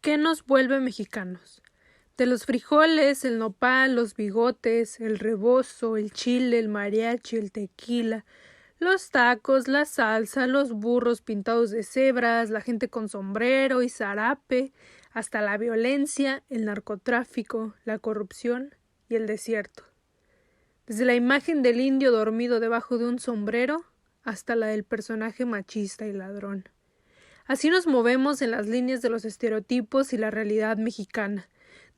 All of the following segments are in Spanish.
¿Qué nos vuelve mexicanos? De los frijoles, el nopal, los bigotes, el rebozo, el chile, el mariachi, el tequila, los tacos, la salsa, los burros pintados de cebras, la gente con sombrero y zarape, hasta la violencia, el narcotráfico, la corrupción y el desierto. Desde la imagen del indio dormido debajo de un sombrero hasta la del personaje machista y ladrón. Así nos movemos en las líneas de los estereotipos y la realidad mexicana,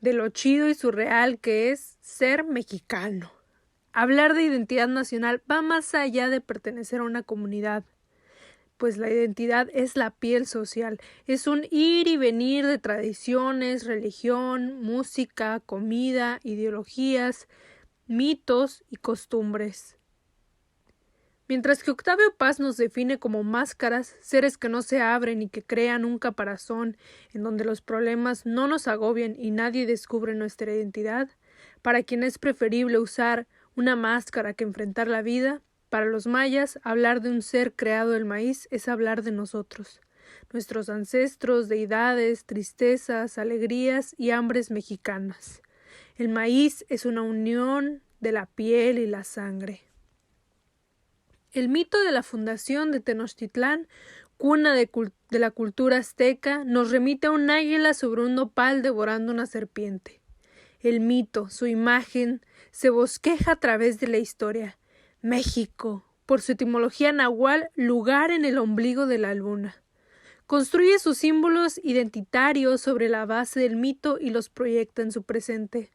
de lo chido y surreal que es ser mexicano. Hablar de identidad nacional va más allá de pertenecer a una comunidad, pues la identidad es la piel social, es un ir y venir de tradiciones, religión, música, comida, ideologías, mitos y costumbres. Mientras que Octavio Paz nos define como máscaras, seres que no se abren y que crean un caparazón en donde los problemas no nos agobian y nadie descubre nuestra identidad, para quien es preferible usar una máscara que enfrentar la vida, para los mayas hablar de un ser creado del maíz es hablar de nosotros, nuestros ancestros, deidades, tristezas, alegrías y hambres mexicanas. El maíz es una unión de la piel y la sangre. El mito de la fundación de Tenochtitlán, cuna de la cultura azteca, nos remite a un águila sobre un nopal devorando una serpiente. El mito, su imagen, se bosqueja a través de la historia. México, por su etimología nahual, lugar en el ombligo de la luna. Construye sus símbolos identitarios sobre la base del mito y los proyecta en su presente.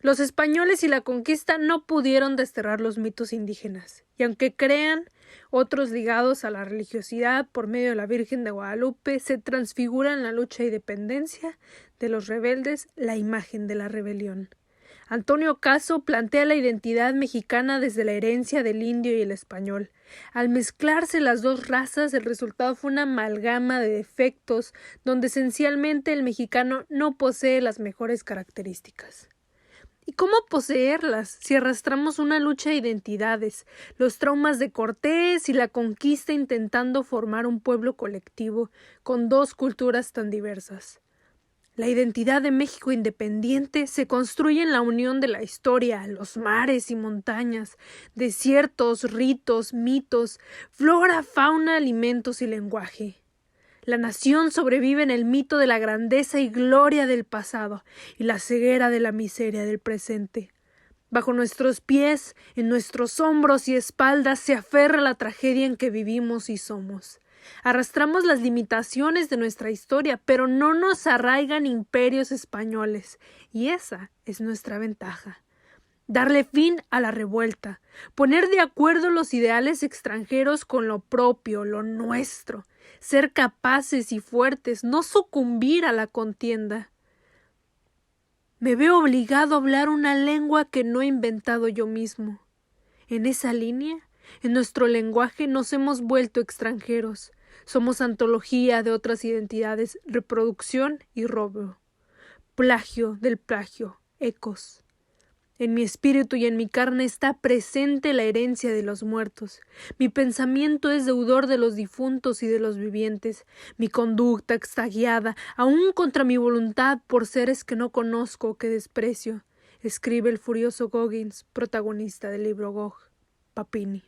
Los españoles y la conquista no pudieron desterrar los mitos indígenas, y aunque crean otros ligados a la religiosidad por medio de la Virgen de Guadalupe, se transfigura en la lucha y dependencia de los rebeldes la imagen de la rebelión. Antonio Caso plantea la identidad mexicana desde la herencia del indio y el español. Al mezclarse las dos razas, el resultado fue una amalgama de defectos donde esencialmente el mexicano no posee las mejores características. ¿Y cómo poseerlas si arrastramos una lucha de identidades, los traumas de Cortés y la conquista intentando formar un pueblo colectivo con dos culturas tan diversas? La identidad de México independiente se construye en la unión de la historia, los mares y montañas, desiertos, ritos, mitos, flora, fauna, alimentos y lenguaje. La nación sobrevive en el mito de la grandeza y gloria del pasado y la ceguera de la miseria del presente. Bajo nuestros pies, en nuestros hombros y espaldas se aferra la tragedia en que vivimos y somos. Arrastramos las limitaciones de nuestra historia, pero no nos arraigan imperios españoles, y esa es nuestra ventaja. Darle fin a la revuelta, poner de acuerdo los ideales extranjeros con lo propio, lo nuestro, ser capaces y fuertes, no sucumbir a la contienda. Me veo obligado a hablar una lengua que no he inventado yo mismo. En esa línea, en nuestro lenguaje nos hemos vuelto extranjeros. Somos antología de otras identidades, reproducción y robo. Plagio del plagio, ecos. En mi espíritu y en mi carne está presente la herencia de los muertos. Mi pensamiento es deudor de los difuntos y de los vivientes. Mi conducta está guiada, aún contra mi voluntad, por seres que no conozco o que desprecio. Escribe el furioso Goggins, protagonista del libro Gog, Papini.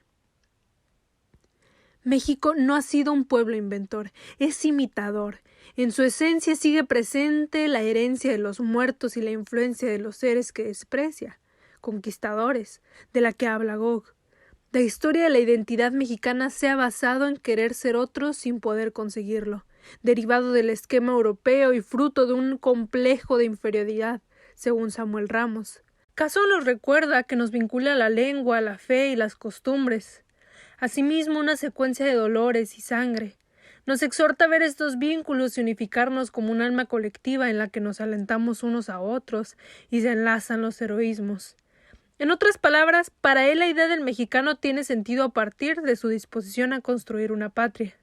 México no ha sido un pueblo inventor, es imitador. En su esencia sigue presente la herencia de los muertos y la influencia de los seres que desprecia. Conquistadores, de la que habla Gog. La historia de la identidad mexicana se ha basado en querer ser otro sin poder conseguirlo, derivado del esquema europeo y fruto de un complejo de inferioridad, según Samuel Ramos. Caso nos recuerda que nos vincula la lengua, la fe y las costumbres. Asimismo, una secuencia de dolores y sangre. Nos exhorta a ver estos vínculos y unificarnos como un alma colectiva en la que nos alentamos unos a otros y se enlazan los heroísmos. En otras palabras, para él la idea del mexicano tiene sentido a partir de su disposición a construir una patria.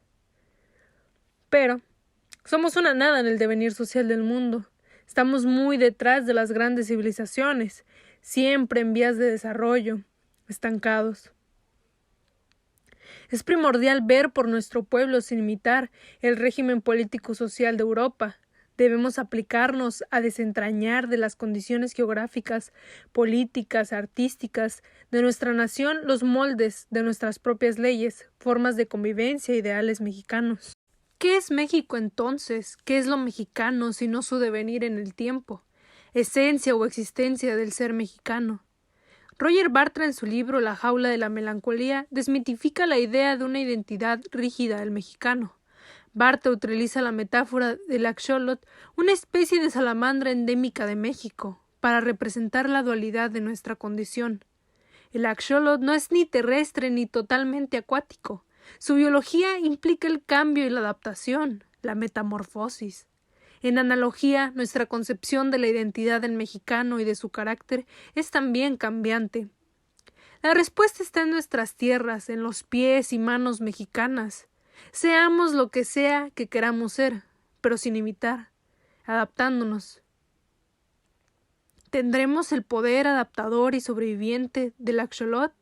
Pero somos una nada en el devenir social del mundo. Estamos muy detrás de las grandes civilizaciones, siempre en vías de desarrollo, estancados. Es primordial ver por nuestro pueblo sin imitar el régimen político-social de Europa, Debemos aplicarnos a desentrañar de las condiciones geográficas, políticas, artísticas de nuestra nación los moldes de nuestras propias leyes, formas de convivencia, ideales mexicanos. ¿Qué es México entonces? ¿Qué es lo mexicano sino su devenir en el tiempo? Esencia o existencia del ser mexicano. Roger Bartra, en su libro La jaula de la melancolía, desmitifica la idea de una identidad rígida del mexicano. Bartra utiliza la metáfora del axolotl, una especie de salamandra endémica de México, para representar la dualidad de nuestra condición. El axolotl no es ni terrestre ni totalmente acuático. Su biología implica el cambio y la adaptación, la metamorfosis. En analogía, nuestra concepción de la identidad del mexicano y de su carácter es también cambiante. La respuesta está en nuestras tierras, en los pies y manos mexicanas. Seamos lo que sea que queramos ser, pero sin imitar, adaptándonos. ¿Tendremos el poder adaptador y sobreviviente del axolotl?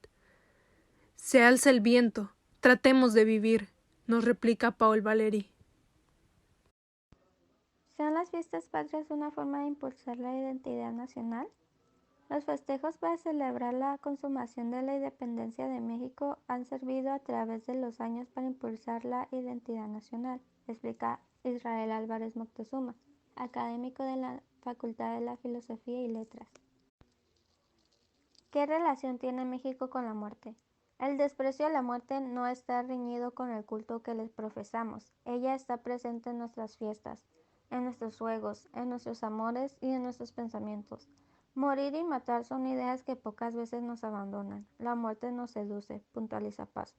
Se alza el viento, tratemos de vivir, nos replica Paul Valéry. ¿Son las fiestas patrias una forma de impulsar la identidad nacional? Los festejos para celebrar la consumación de la independencia de México han servido a través de los años para impulsar la identidad nacional, explica Israel Álvarez Moctezuma, académico de la Facultad de la Filosofía y Letras. ¿Qué relación tiene México con la muerte? El desprecio a la muerte no está reñido con el culto que les profesamos. Ella está presente en nuestras fiestas, en nuestros juegos, en nuestros amores y en nuestros pensamientos. Morir y matar son ideas que pocas veces nos abandonan. La muerte nos seduce, puntualiza Paz.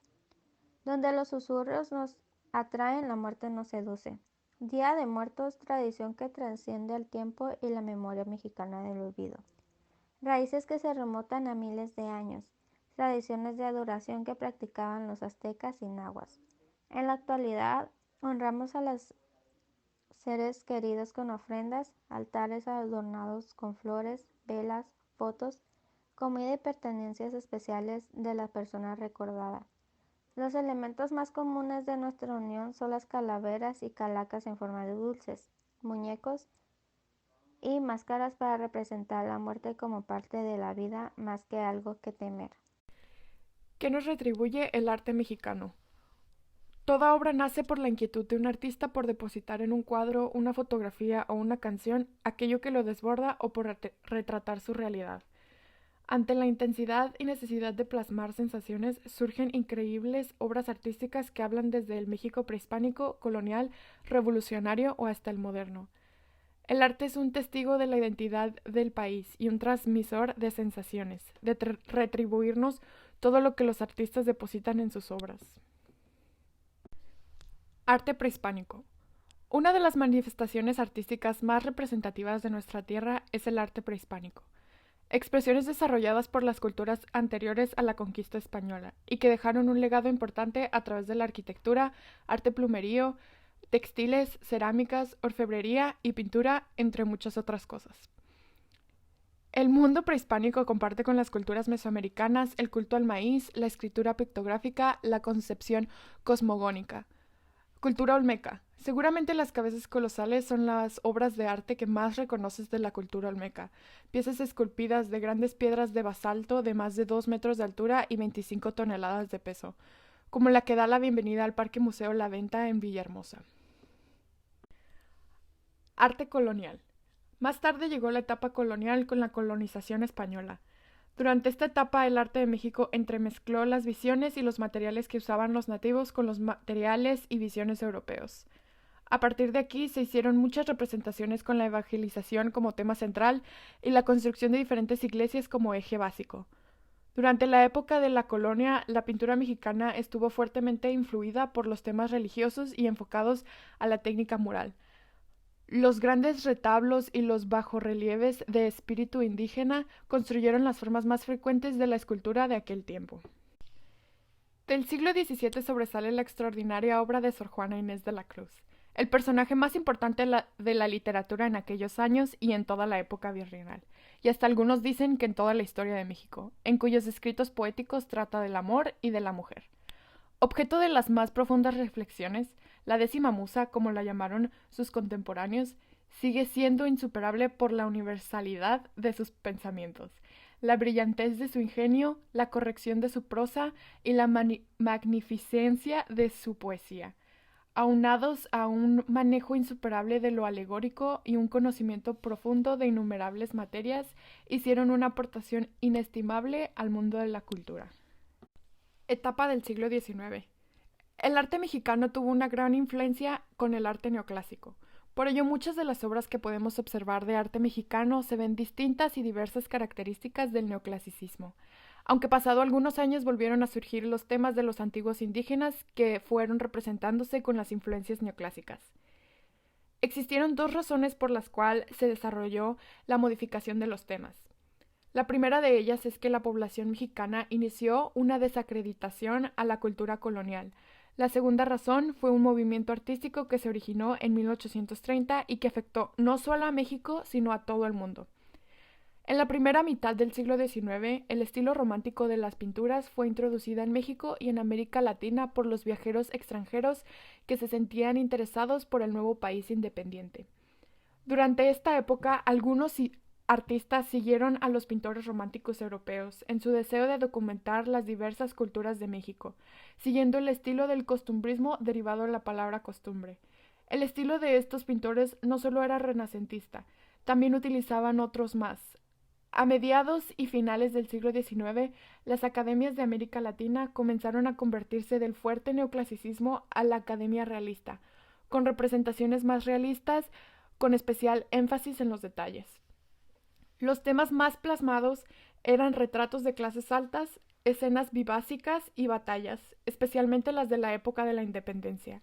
Donde los susurros nos atraen, la muerte nos seduce. Día de Muertos, tradición que trasciende el tiempo y la memoria mexicana del olvido. Raíces que se remontan a miles de años. Tradiciones de adoración que practicaban los aztecas y nahuas. En la actualidad, honramos a los seres queridos con ofrendas, altares adornados con flores, velas, fotos, comida y pertenencias especiales de la persona recordada. Los elementos más comunes de nuestra unión son las calaveras y calacas en forma de dulces, muñecos y máscaras para representar la muerte como parte de la vida más que algo que temer. ¿Qué nos retribuye el arte mexicano? Toda obra nace por la inquietud de un artista por depositar en un cuadro, una fotografía o una canción aquello que lo desborda o por retratar su realidad. Ante la intensidad y necesidad de plasmar sensaciones, surgen increíbles obras artísticas que hablan desde el México prehispánico, colonial, revolucionario o hasta el moderno. El arte es un testigo de la identidad del país y un transmisor de sensaciones, de retribuirnos todo lo que los artistas depositan en sus obras. Arte prehispánico. Una de las manifestaciones artísticas más representativas de nuestra tierra es el arte prehispánico. Expresiones desarrolladas por las culturas anteriores a la conquista española y que dejaron un legado importante a través de la arquitectura, arte plumerío, textiles, cerámicas, orfebrería y pintura, entre muchas otras cosas. El mundo prehispánico comparte con las culturas mesoamericanas el culto al maíz, la escritura pictográfica, la concepción cosmogónica. Cultura olmeca. Seguramente las cabezas colosales son las obras de arte que más reconoces de la cultura olmeca. Piezas esculpidas de grandes piedras de basalto de más de 2 metros de altura y 25 toneladas de peso, como la que da la bienvenida al Parque Museo La Venta en Villahermosa. Arte colonial. Más tarde llegó la etapa colonial con la colonización española. Durante esta etapa, el arte de México entremezcló las visiones y los materiales que usaban los nativos con los materiales y visiones europeos. A partir de aquí se hicieron muchas representaciones con la evangelización como tema central y la construcción de diferentes iglesias como eje básico. Durante la época de la colonia, la pintura mexicana estuvo fuertemente influida por los temas religiosos y enfocados a la técnica mural. Los grandes retablos y los bajorrelieves de espíritu indígena construyeron las formas más frecuentes de la escultura de aquel tiempo. Del siglo XVII sobresale la extraordinaria obra de Sor Juana Inés de la Cruz, el personaje más importante de la literatura en aquellos años y en toda la época virreinal, y hasta algunos dicen que en toda la historia de México, en cuyos escritos poéticos trata del amor y de la mujer. Objeto de las más profundas reflexiones, la 10ª musa, como la llamaron sus contemporáneos, sigue siendo insuperable por la universalidad de sus pensamientos, la brillantez de su ingenio, la corrección de su prosa y la magnificencia de su poesía, aunados a un manejo insuperable de lo alegórico y un conocimiento profundo de innumerables materias, hicieron una aportación inestimable al mundo de la cultura. Etapa del siglo XIX. El arte mexicano tuvo una gran influencia con el arte neoclásico. Por ello, muchas de las obras que podemos observar de arte mexicano se ven distintas y diversas características del neoclasicismo. Aunque pasado algunos años volvieron a surgir los temas de los antiguos indígenas que fueron representándose con las influencias neoclásicas. Existieron dos razones por las cuales se desarrolló la modificación de los temas. La primera de ellas es que la población mexicana inició una desacreditación a la cultura colonial. La segunda razón fue un movimiento artístico que se originó en 1830 y que afectó no solo a México, sino a todo el mundo. En la primera mitad del siglo XIX, el estilo romántico de las pinturas fue introducida en México y en América Latina por los viajeros extranjeros que se sentían interesados por el nuevo país independiente. Durante esta época, algunos artistas siguieron a los pintores románticos europeos en su deseo de documentar las diversas culturas de México, siguiendo el estilo del costumbrismo derivado de la palabra costumbre. El estilo de estos pintores no solo era renacentista, también utilizaban otros más. A mediados y finales del siglo XIX, las academias de América Latina comenzaron a convertirse del fuerte neoclasicismo a la academia realista, con representaciones más realistas, con especial énfasis en los detalles. Los temas más plasmados eran retratos de clases altas, escenas vivásicas y batallas, especialmente las de la época de la independencia.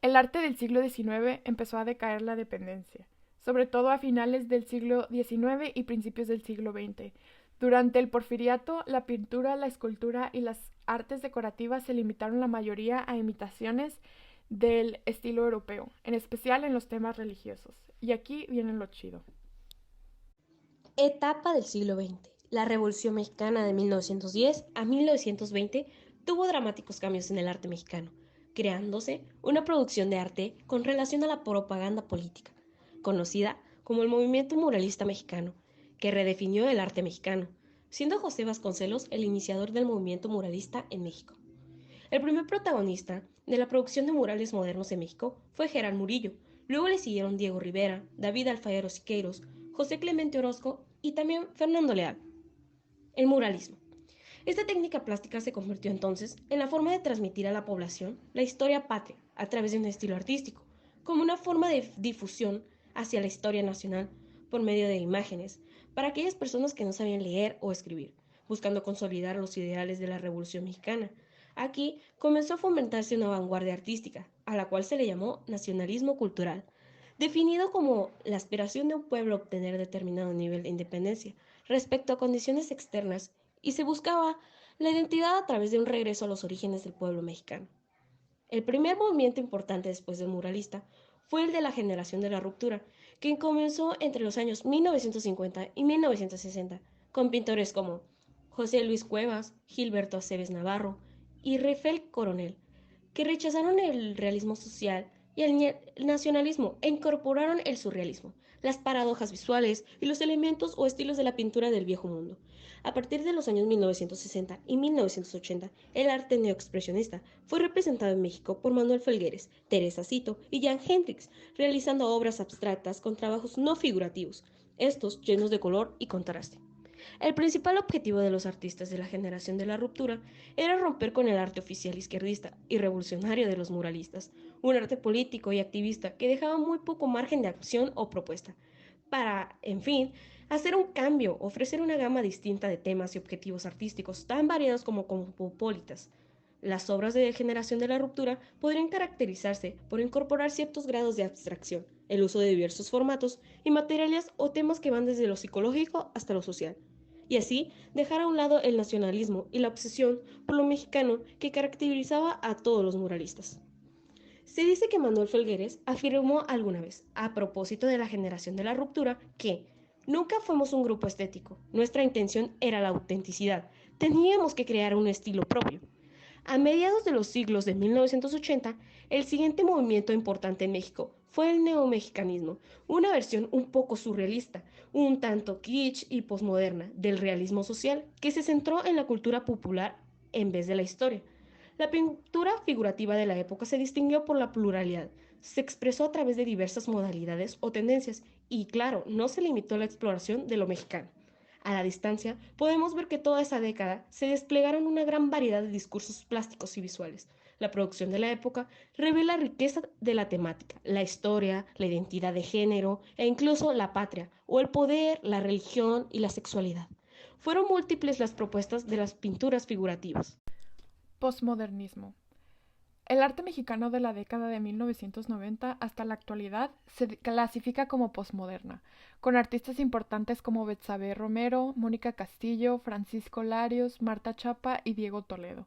El arte del siglo XIX empezó a decaer la dependencia, sobre todo a finales del siglo XIX y principios del siglo XX. Durante el Porfiriato, la pintura, la escultura y las artes decorativas se limitaron la mayoría a imitaciones del estilo europeo, en especial en los temas religiosos. Y aquí viene lo chido. Etapa del siglo XX. La Revolución Mexicana de 1910 a 1920 tuvo dramáticos cambios en el arte mexicano, creándose una producción de arte con relación a la propaganda política, conocida como el Movimiento Muralista Mexicano, que redefinió el arte mexicano, siendo José Vasconcelos el iniciador del movimiento muralista en México. El primer protagonista de la producción de murales modernos en México fue Gerard Murillo. Luego le siguieron Diego Rivera, David Alfaro Siqueiros, José Clemente Orozco y también Fernando Leal. El muralismo. Esta técnica plástica se convirtió entonces en la forma de transmitir a la población la historia patria a través de un estilo artístico, como una forma de difusión hacia la historia nacional por medio de imágenes, para aquellas personas que no sabían leer o escribir, buscando consolidar los ideales de la Revolución Mexicana. Aquí comenzó a fomentarse una vanguardia artística, a la cual se le llamó nacionalismo cultural, definido como la aspiración de un pueblo a obtener determinado nivel de independencia respecto a condiciones externas, y se buscaba la identidad a través de un regreso a los orígenes del pueblo mexicano. El primer movimiento importante después del muralista fue el de la generación de la ruptura, que comenzó entre los años 1950 y 1960, con pintores como José Luis Cuevas, Gilberto Aceves Navarro y Rafael Coronel, que rechazaron el realismo social y el nacionalismo e incorporaron el surrealismo, las paradojas visuales y los elementos o estilos de la pintura del Viejo Mundo. A partir de los años 1960 y 1980, el arte neoexpresionista fue representado en México por Manuel Felgueres, Teresa Cito y Jan Hendricks, realizando obras abstractas con trabajos no figurativos, estos llenos de color y contraste. El principal objetivo de los artistas de la generación de la ruptura era romper con el arte oficial izquierdista y revolucionario de los muralistas, un arte político y activista que dejaba muy poco margen de acción o propuesta, para, en fin, hacer un cambio, ofrecer una gama distinta de temas y objetivos artísticos tan variados como cosmopolitas. Las obras de generación de la ruptura podrían caracterizarse por incorporar ciertos grados de abstracción, el uso de diversos formatos y materiales o temas que van desde lo psicológico hasta lo social, y así dejar a un lado el nacionalismo y la obsesión por lo mexicano que caracterizaba a todos los muralistas. Se dice que Manuel Felgueres afirmó alguna vez, a propósito de la generación de la ruptura, que nunca fuimos un grupo estético, nuestra intención era la autenticidad, teníamos que crear un estilo propio. A mediados de los siglos de 1980, El siguiente movimiento importante en México fue el neomexicanismo, una versión un poco surrealista, un tanto kitsch y posmoderna del realismo social que se centró en la cultura popular en vez de la historia. La pintura figurativa de la época se distinguió por la pluralidad, se expresó a través de diversas modalidades o tendencias y, claro, no se limitó a la exploración de lo mexicano. A la distancia, podemos ver que toda esa década se desplegaron una gran variedad de discursos plásticos y visuales. La producción de la época revela la riqueza de la temática, la historia, la identidad de género e incluso la patria, o el poder, la religión y la sexualidad. Fueron múltiples las propuestas de las pinturas figurativas. Postmodernismo. El arte mexicano de la década de 1990 hasta la actualidad se clasifica como posmoderna, con artistas importantes como Betsabe Romero, Mónica Castillo, Francisco Larios, Marta Chapa y Diego Toledo.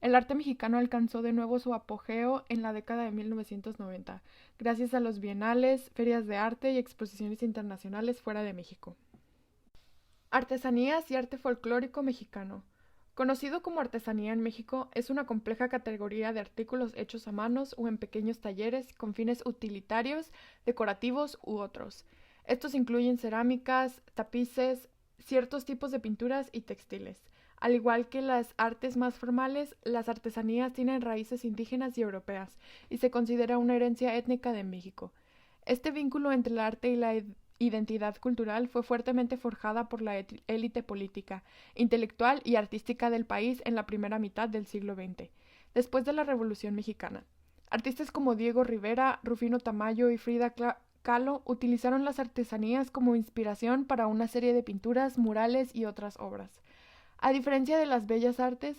El arte mexicano alcanzó de nuevo su apogeo en la década de 1990, gracias a los bienales, ferias de arte y exposiciones internacionales fuera de México. Artesanías y arte folclórico mexicano. Conocido como artesanía en México, es una compleja categoría de artículos hechos a manos o en pequeños talleres con fines utilitarios, decorativos u otros. Estos incluyen cerámicas, tapices, ciertos tipos de pinturas y textiles. Al igual que las artes más formales, las artesanías tienen raíces indígenas y europeas y se considera una herencia étnica de México. Este vínculo entre el arte y la identidad cultural fue fuertemente forjada por la élite política, intelectual y artística del país en la primera mitad del siglo XX, después de la Revolución Mexicana. Artistas como Diego Rivera, Rufino Tamayo y Frida Kahlo utilizaron las artesanías como inspiración para una serie de pinturas, murales y otras obras. A diferencia de las bellas artes,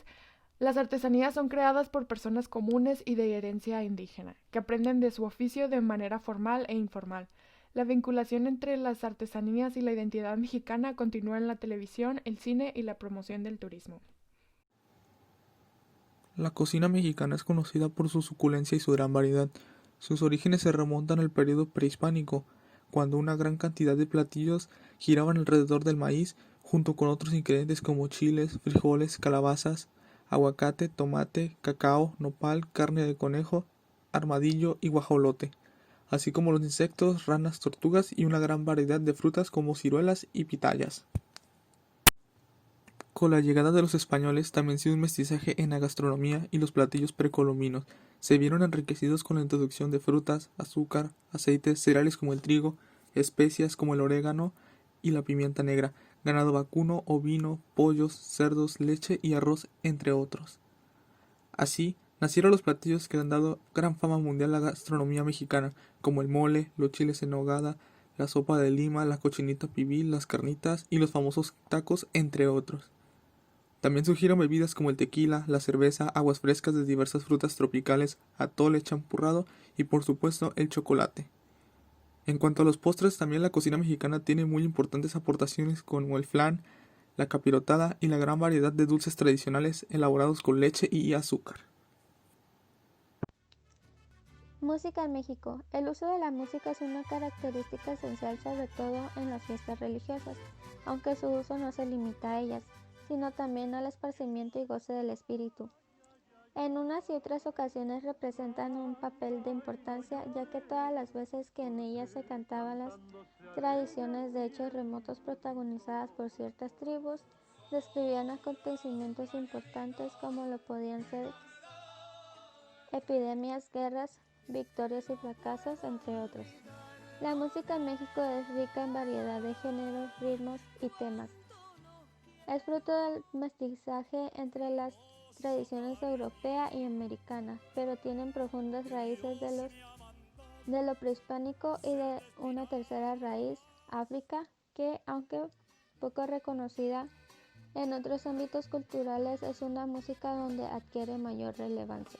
las artesanías son creadas por personas comunes y de herencia indígena, que aprenden de su oficio de manera formal e informal. La vinculación entre las artesanías y la identidad mexicana continúa en la televisión, el cine y la promoción del turismo. La cocina mexicana es conocida por su suculencia y su gran variedad. Sus orígenes se remontan al periodo prehispánico, cuando una gran cantidad de platillos giraban alrededor del maíz, junto con otros ingredientes como chiles, frijoles, calabazas, aguacate, tomate, cacao, nopal, carne de conejo, armadillo y guajolote, así como los insectos, ranas, tortugas y una gran variedad de frutas como ciruelas y pitayas. Con la llegada de los españoles también se dio un mestizaje en la gastronomía y los platillos precolombinos se vieron enriquecidos con la introducción de frutas, azúcar, aceites, cereales como el trigo, especias como el orégano y la pimienta negra, ganado vacuno, ovino, pollos, cerdos, leche y arroz, entre otros. Así, nacieron los platillos que han dado gran fama mundial a la gastronomía mexicana, como el mole, los chiles en nogada, la sopa de lima, la cochinita pibil, las carnitas y los famosos tacos, entre otros. También surgieron bebidas como el tequila, la cerveza, aguas frescas de diversas frutas tropicales, atole champurrado y por supuesto el chocolate. En cuanto a los postres, también la cocina mexicana tiene muy importantes aportaciones como el flan, la capirotada y la gran variedad de dulces tradicionales elaborados con leche y azúcar. Música en México. El uso de la música es una característica esencial sobre todo en las fiestas religiosas, aunque su uso no se limita a ellas, sino también al esparcimiento y goce del espíritu. En unas y otras ocasiones representan un papel de importancia, ya que todas las veces que en ellas se cantaban las tradiciones de hechos remotos protagonizadas por ciertas tribus, describían acontecimientos importantes como lo podían ser epidemias, guerras, victorias y fracasos, entre otros. La música en México es rica en variedad de géneros, ritmos y temas. Es fruto del mestizaje entre las tradiciones europea y americana, pero tienen profundas raíces de lo prehispánico y de una tercera raíz, África, que, aunque poco reconocida en otros ámbitos culturales, es una música donde adquiere mayor relevancia.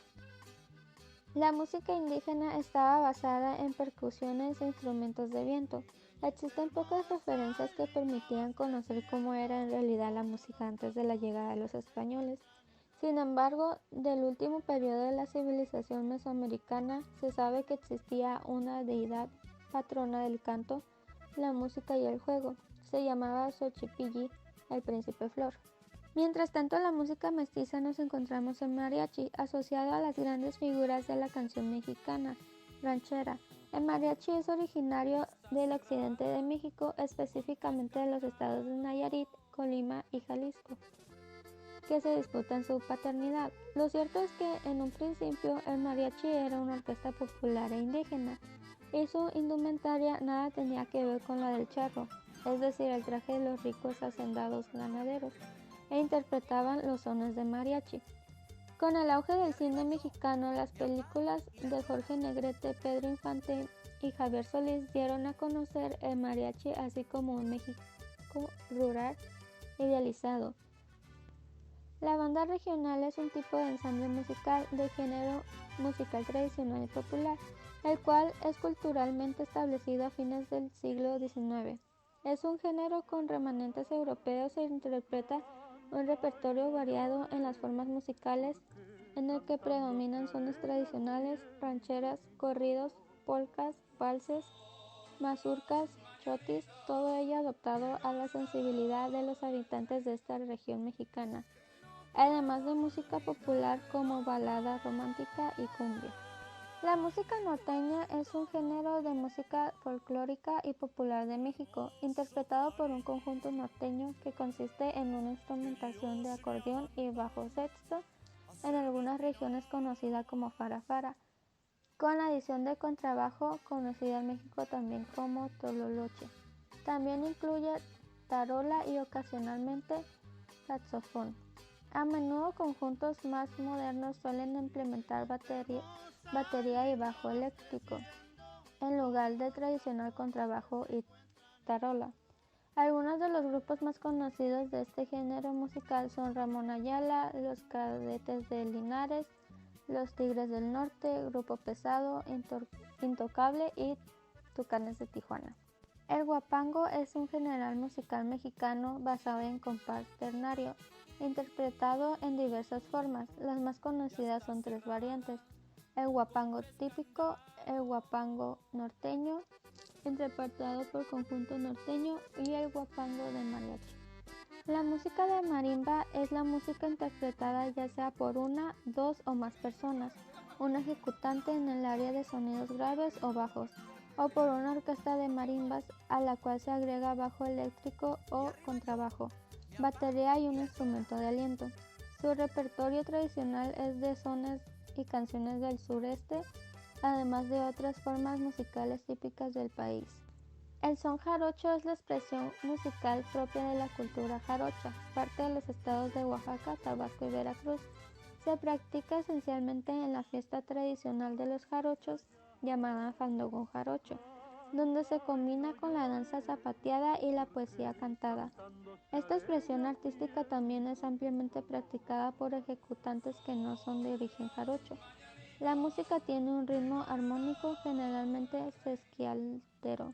La música indígena estaba basada en percusiones e instrumentos de viento. Existen pocas referencias que permitían conocer cómo era en realidad la música antes de la llegada de los españoles. Sin embargo, del último periodo de la civilización mesoamericana se sabe que existía una deidad patrona del canto, la música y el juego. Se llamaba Xochipilli, el príncipe flor. Mientras tanto, la música mestiza nos encontramos en mariachi, asociado a las grandes figuras de la canción mexicana, ranchera. El mariachi es originario del occidente de México, específicamente de los estados de Nayarit, Colima y Jalisco, que se disputan su paternidad. Lo cierto es que en un principio el mariachi era una orquesta popular e indígena, y su indumentaria nada tenía que ver con la del charro, es decir, el traje de los ricos hacendados ganaderos, e interpretaban los sones de mariachi. Con el auge del cine mexicano, las películas de Jorge Negrete, Pedro Infante y Javier Solís dieron a conocer el mariachi así como un México rural idealizado. La banda regional es un tipo de ensamble musical de género musical tradicional y popular, el cual es culturalmente establecido a fines del siglo XIX. Es un género con remanentes europeos e interpreta un repertorio variado en las formas musicales, en el que predominan sones tradicionales, rancheras, corridos, polcas, valses, mazurcas, chotis, todo ello adaptado a la sensibilidad de los habitantes de esta región mexicana, además de música popular como balada romántica y cumbia. La música norteña es un género de música folclórica y popular de México, interpretado por un conjunto norteño que consiste en una instrumentación de acordeón y bajo sexto, en algunas regiones conocida como farafara, con la adición de contrabajo, conocida en México también como tololoche. También incluye tarola y ocasionalmente saxofón. A menudo conjuntos más modernos suelen implementar batería y bajo eléctrico, en lugar del tradicional contrabajo y tarola. Algunos de los grupos más conocidos de este género musical son Ramón Ayala, Los Cadetes de Linares, Los Tigres del Norte, Grupo Pesado, Intocable y Tucanes de Tijuana. El huapango es un género musical mexicano basado en compás ternario, interpretado en diversas formas. Las más conocidas son tres variantes: el huapango típico, el huapango norteño, interpretado por conjunto norteño, y el huapango de mariachi. La música de marimba es la música interpretada ya sea por una, dos o más personas, un ejecutante en el área de sonidos graves o bajos, o por una orquesta de marimbas a la cual se agrega bajo eléctrico o contrabajo, batería y un instrumento de aliento. Su repertorio tradicional es de sones y canciones del sureste, además de otras formas musicales típicas del país. El son jarocho es la expresión musical propia de la cultura jarocha, parte de los estados de Oaxaca, Tabasco y Veracruz. Se practica esencialmente en la fiesta tradicional de los jarochos, llamada Fandogón Jarocho, donde se combina con la danza zapateada y la poesía cantada. Esta expresión artística también es ampliamente practicada por ejecutantes que no son de origen jarocho. La música tiene un ritmo armónico, generalmente sesquialtero,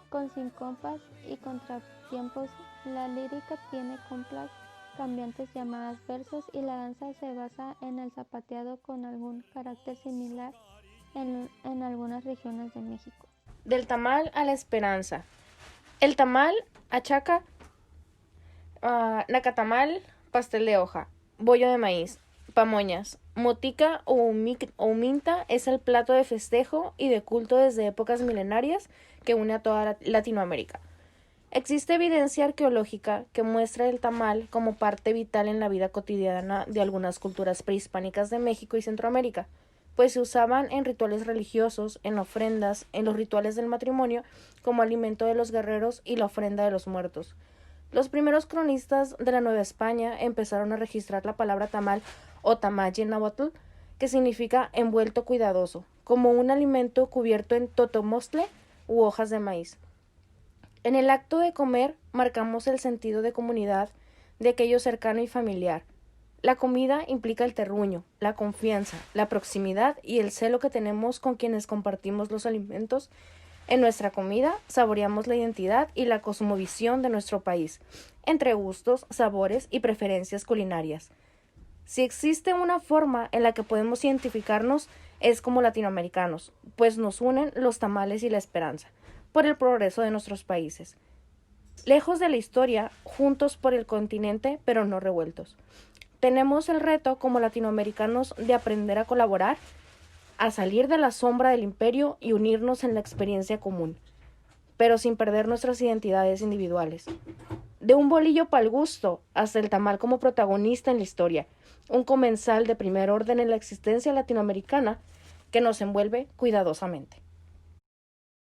con síncopas y contratiempos. La lírica tiene coplas cambiantes llamadas versos, y la danza se basa en el zapateado con algún carácter similar en algunas regiones de México. Del tamal a la esperanza. El tamal achaca, nacatamal, pastel de hoja, bollo de maíz, pamoñas, motica o huminta es el plato de festejo y de culto desde épocas milenarias que une a toda Latinoamérica. Existe evidencia arqueológica que muestra el tamal como parte vital en la vida cotidiana de algunas culturas prehispánicas de México y Centroamérica, pues se usaban en rituales religiosos, en ofrendas, en los rituales del matrimonio, como alimento de los guerreros y la ofrenda de los muertos. Los primeros cronistas de la Nueva España empezaron a registrar la palabra tamal o tamaye náhuatl, que significa envuelto cuidadoso, como un alimento cubierto en totomostle u hojas de maíz. En el acto de comer marcamos el sentido de comunidad, de aquello cercano y familiar. La comida implica el terruño, la confianza, la proximidad y el celo que tenemos con quienes compartimos los alimentos. En nuestra comida saboreamos la identidad y la cosmovisión de nuestro país, entre gustos, sabores y preferencias culinarias. Si existe una forma en la que podemos identificarnos, es como latinoamericanos, pues nos unen los tamales y la esperanza por el progreso de nuestros países. Lejos de la historia, juntos por el continente, pero no revueltos. Tenemos el reto como latinoamericanos de aprender a colaborar, a salir de la sombra del imperio y unirnos en la experiencia común, pero sin perder nuestras identidades individuales. De un bolillo pa'l gusto hasta el tamal como protagonista en la historia, un comensal de primer orden en la existencia latinoamericana que nos envuelve cuidadosamente.